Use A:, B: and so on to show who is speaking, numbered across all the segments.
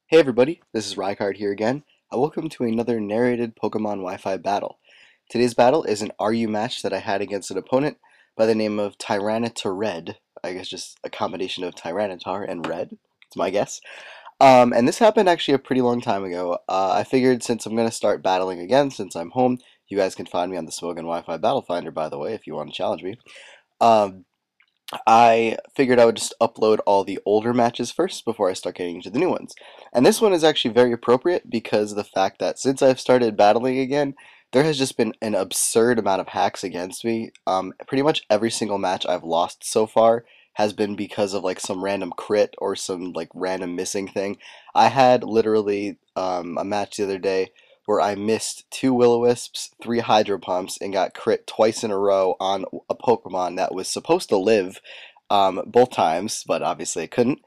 A: Hey everybody, this is Rykard here again, and welcome to another narrated Pokemon Wi-Fi battle. Today's battle is an RU match that I had against an opponent by the name of TyranitaRed. I guess just a combination of Tyranitar and Red, it's my guess. And this happened actually a pretty long time ago. I figured since I'm going to start battling again, since I'm home, you guys can find me on the Smogon Wi-Fi Battle Finder, by the way, if you want to challenge me. Um, I figured I would just upload all the older matches first before I start getting into the new ones. And this one is actually very appropriate because of the fact that since I've started battling again, there has just been an absurd amount of hacks against me. Pretty much every single match I've lost so far has been because of like some random crit or some like random missing thing. I had literally a match the other day where I missed 2 Will-O-Wisps, 3 Hydro Pumps, and got crit twice in a row on a Pokemon that was supposed to live both times, but obviously it couldn't.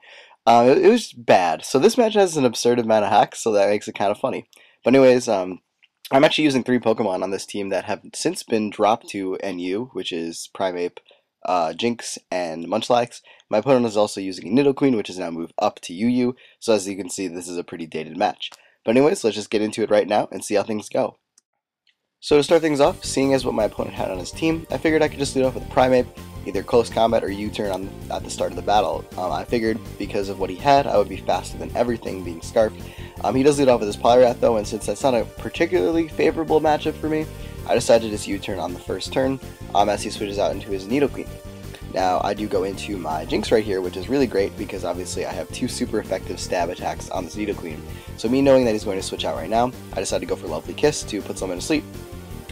A: It was bad. So this match has an absurd amount of hacks, so that makes it kind of funny. But anyways, I'm actually using 3 Pokemon on this team that have since been dropped to NU, which is Primeape, Jynx, and Munchlax. My opponent is also using Nidoqueen, which is now moved up to UU, so as you can see, this is a pretty dated match. But anyways, let's just get into it right now and see how things go. So to start things off, seeing as what my opponent had on his team, I figured I could just lead off with Primeape, either close combat or U-turn at the start of the battle. I figured because of what he had, I would be faster than everything being Scarfed. He does lead off with his Poliwrath though, and since that's not a particularly favorable matchup for me, I decided to just U-turn on the first turn as he switches out into his Nidoqueen. Now, I do go into my Jynx right here, which is really great because obviously I have 2 super effective stab attacks on this Nidoqueen. So me knowing that he's going to switch out right now, I decided to go for Lovely Kiss to put someone to sleep.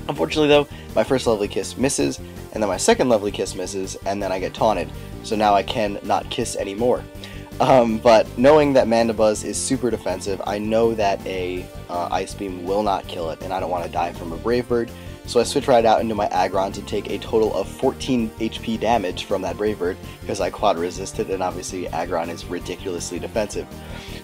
A: Unfortunately though, my first Lovely Kiss misses, and then my second Lovely Kiss misses, and then I get taunted. So now I can not kiss anymore. But knowing that Mandibuzz is super defensive, I know that a Ice Beam will not kill it, and I don't want to die from a Brave Bird. So I switch right out into my Aggron to take a total of 14 HP damage from that Brave Bird because I quad resisted, and obviously Aggron is ridiculously defensive.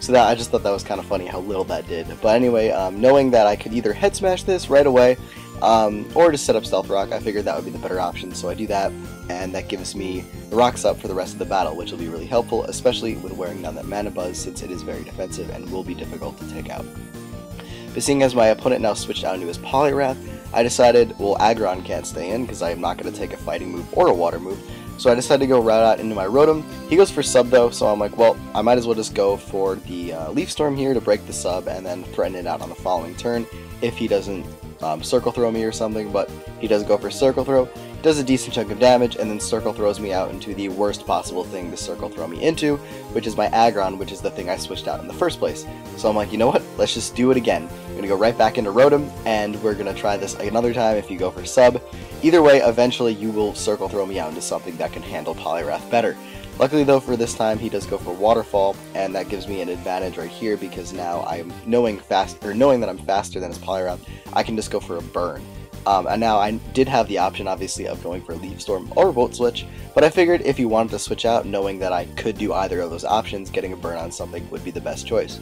A: So that I just thought that was kind of funny how little that did. But anyway, knowing that I could either head smash this right away or just set up Stealth Rock, I figured that would be the better option. So I do that, and that gives me the rocks up for the rest of the battle, which will be really helpful, especially with wearing down that Mandibuzz since it is very defensive and will be difficult to take out. But seeing as my opponent now switched out into his Poliwrath, I decided, well, Aggron can't stay in because I am not going to take a fighting move or a water move. So I decided to go right out into my Rotom. He goes for sub though, so I'm like, well, I might as well just go for the Leaf Storm here to break the sub and then threaten it out on the following turn if he doesn't Circle Throw me or something, but he does go for Circle Throw. Does a decent chunk of damage, and then Circle Throws me out into the worst possible thing to Circle Throw me into, which is my Aggron, which is the thing I switched out in the first place. So I'm like, you know what, let's just do it again. I'm going to go right back into Rotom, and we're going to try this another time if you go for sub. Either way, eventually you will Circle Throw me out into something that can handle Poliwrath better. Luckily though, for this time, he does go for Waterfall, and that gives me an advantage right here because now I'm knowing that I'm faster than his Poliwrath, I can just go for a Burn. And now I did have the option, obviously, of going for Leaf Storm or Volt Switch, but I figured if you wanted to switch out, knowing that I could do either of those options, getting a burn on something would be the best choice.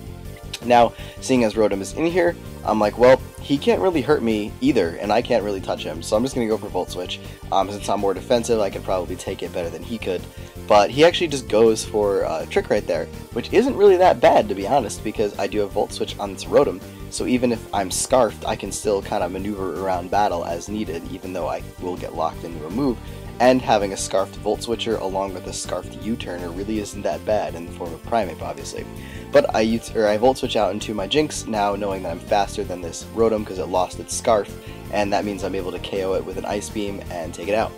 A: Now, seeing as Rotom is in here, I'm like, well, he can't really hurt me either, and I can't really touch him, so I'm just going to go for Volt Switch. Since I'm more defensive, I could probably take it better than he could. But he actually just goes for a Trick right there, which isn't really that bad, to be honest, because I do have Volt Switch on this Rotom, so even if I'm Scarfed, I can still kind of maneuver around battle as needed, even though I will get locked into a move. And having a Scarfed Volt Switcher along with a Scarfed U-turner really isn't that bad in the form of Primeape, obviously. But I Volt Switch out into my Jynx, now knowing that I'm faster than this Rotom because it lost its Scarf, and that means I'm able to KO it with an Ice Beam and take it out.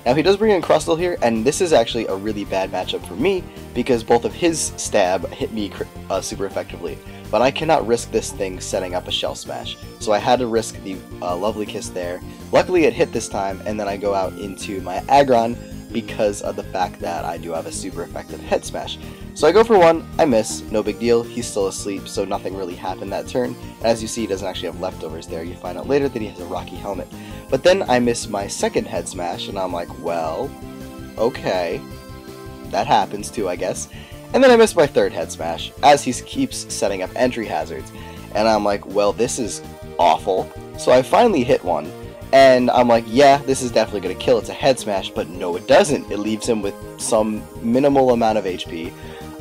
A: Now he does bring in Crustle here, and this is actually a really bad matchup for me because both of his stab hit me super effectively. But I cannot risk this thing setting up a Shell Smash, so I had to risk the Lovely Kiss there. Luckily it hit this time, and then I go out into my Aggron because of the fact that I do have a super effective Head Smash. So I go for one, I miss, no big deal, he's still asleep, so nothing really happened that turn. As you see, he doesn't actually have leftovers there. You find out later that he has a Rocky Helmet. But then I miss my second Head Smash, and I'm like, well, okay, that happens too, I guess. And then I miss my third Head Smash, as he keeps setting up entry hazards. And I'm like, well, this is awful. So I finally hit one, and I'm like, yeah, this is definitely going to kill. It's a Head Smash, but no, it doesn't. It leaves him with some minimal amount of HP.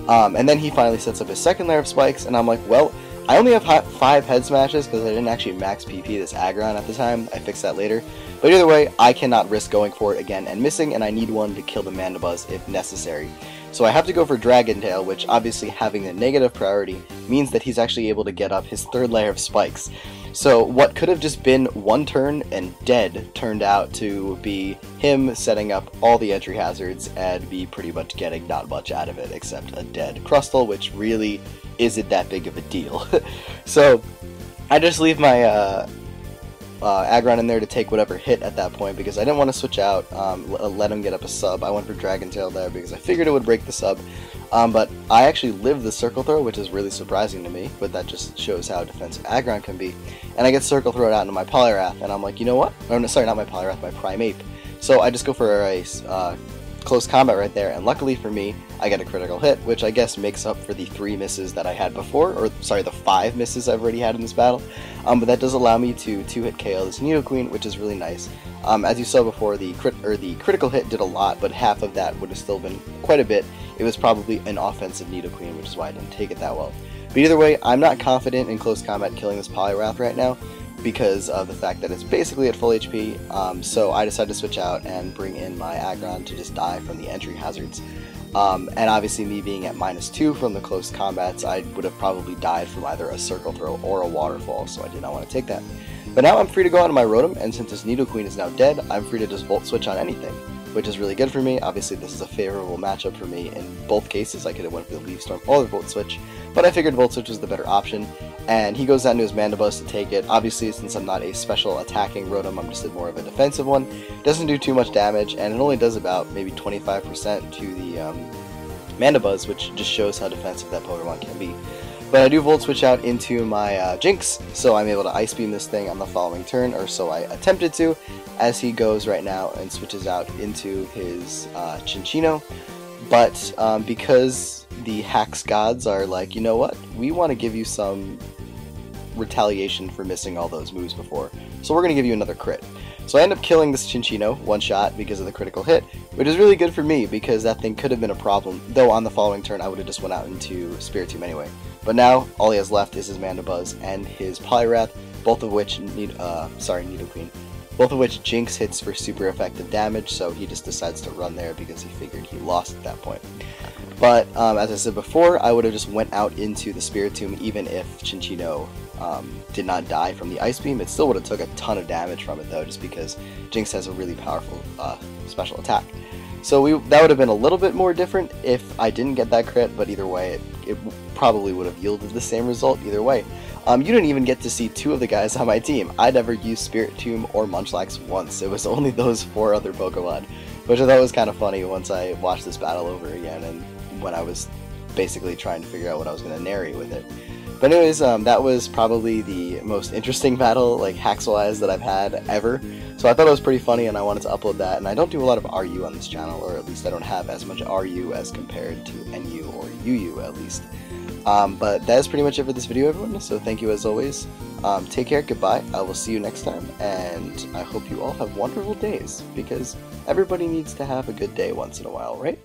A: And then he finally sets up his second layer of spikes, and I'm like, well, I only have 5 head smashes because I didn't actually max PP this Aggron at the time. I fixed that later. But either way, I cannot risk going for it again and missing, and I need one to kill the Mandibuzz if necessary. So I have to go for Dragon Tail, which obviously having the negative priority means that he's actually able to get up his third layer of spikes. So what could have just been one turn and dead turned out to be him setting up all the entry hazards and be pretty much getting not much out of it except a dead Crustle, which really isn't that big of a deal. So I just leave my Aggron in there to take whatever hit at that point because I didn't want to switch out, let him get up a sub. I went for Dragon Tail there because I figured it would break the sub. But I actually lived the Circle Throw, which is really surprising to me, but that just shows how defensive Aggron can be. And I get Circle Thrown out into my Poliwrath, and I'm like, you know what? Oh, no, sorry, not my Poliwrath, my Primeape. So I just go for a close combat right there, and luckily for me, I get a critical hit, which I guess makes up for the 3 misses that I had before, or sorry, the 5 misses I've already had in this battle. But that does allow me to 2-hit KO this Nidoqueen, which is really nice. As you saw before, the critical hit did a lot, but half of that would have still been quite a bit. It was probably an offensive Nidoqueen, which is why I didn't take it that well. But either way, I'm not confident in close combat killing this Poliwrath right now, because of the fact that it's basically at full HP, so I decided to switch out and bring in my Aggron to just die from the entry hazards. And obviously me being at -2 from the close combats, I would have probably died from either a Circle Throw or a Waterfall, so I did not want to take that. But now I'm free to go onto my Rotom, and since this Nidoqueen is now dead, I'm free to just Volt Switch on anything, which is really good for me. Obviously this is a favorable matchup for me. In both cases I could have went for the Leaf Storm or the Volt Switch, but I figured Volt Switch was the better option. And he goes down to his Mandibuzz to take it. Obviously, since I'm not a special attacking Rotom, I'm just more of a defensive one. Doesn't do too much damage, and it only does about maybe 25% to the Mandibuzz, which just shows how defensive that Pokemon can be. But I do Volt Switch out into my Jynx, so I'm able to Ice Beam this thing on the following turn, or so I attempted to, as he goes right now and switches out into his Chinchino. But because the Hax gods are like, you know what, we want to give you some retaliation for missing all those moves before, so we're going to give you another crit. So I end up killing this Chinchino one shot because of the critical hit, which is really good for me because that thing could have been a problem, though on the following turn I would have just went out into Spiritomb anyway. But now all he has left is his Mandibuzz and his Poliwrath, both of which Nidoqueen. Both of which Jynx hits for super effective damage, so he just decides to run there because he figured he lost at that point. But as I said before, I would have just went out into the Spiritomb even if Chinchino did not die from the Ice Beam. It still would have took a ton of damage from it though, just because Jynx has a really powerful special attack. So that would have been a little bit more different if I didn't get that crit, but either way, it probably would have yielded the same result either way. You didn't even get to see 2 of the guys on my team. I never used Spiritomb or Munchlax once. It was only those 4 other Pokemon, which I thought was kind of funny once I watched this battle over again and when I was basically trying to figure out what I was going to narrate with it. But anyways, that was probably the most interesting battle, like hacks-wise, that I've had ever. So I thought it was pretty funny and I wanted to upload that. And I don't do a lot of RU on this channel, or at least I don't have as much RU as compared to NU or UU at least. But that is pretty much it for this video, everyone, so thank you as always. Take care, goodbye, I will see you next time, and I hope you all have wonderful days, because everybody needs to have a good day once in a while, right?